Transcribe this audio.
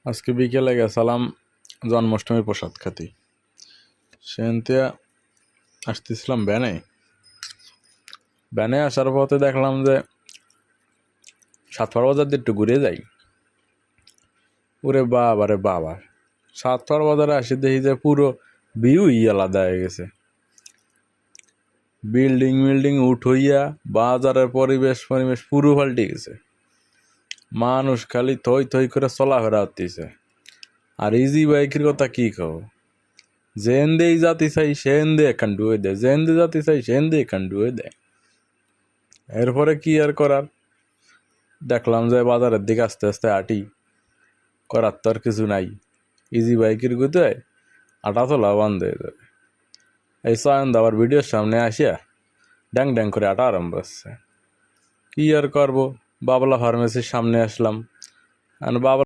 আজকে বিকেলে গেছিলাম জন্মাষ্টমীর প্রসাদ খাতি। সেনতে আসতেছিলাম ব্যানে আসার পথে দেখলাম যে সাতপাড়া বাজার দিয়ে একটু ঘুরে যাই। ওরে বাবা রে বাবা, সাতপাড়া বাজারে আসি দেখি যে পুরো ভিউই আলাদা হয়ে গেছে। বিল্ডিং উঠ হইয়া বাজারের পরিবেশ পুরো পাল্টে গেছে। মানুষ খালি থই থই করে চলাফেরা হতেছে। আর ইজি বাইকের কথা কি কও, যেন দিয়ে জাতি চাই সেন দিয়ে এখান ডুয়ে দেয়, যেন দিয়ে জাতি চাই সেন দিয়ে এখান ডুয়ে দেয়। এরপরে কি আর করার, দেখলাম যে বাজারের দিকে আস্তে আস্তে হাঁটি, করার তো আর কিছু নাই। ইজি বাইকের গুতে আটা তোলা বন্ধ হয়ে যাবে। এই সয়ন আবার ভিডিওর সামনে আসিয়া ড্যাং ড্যাং করে আটা আরম্ভ হচ্ছে। কি আর করবো, বাবলা ফার্মেসির সামনে আসলাম। আর বাবলা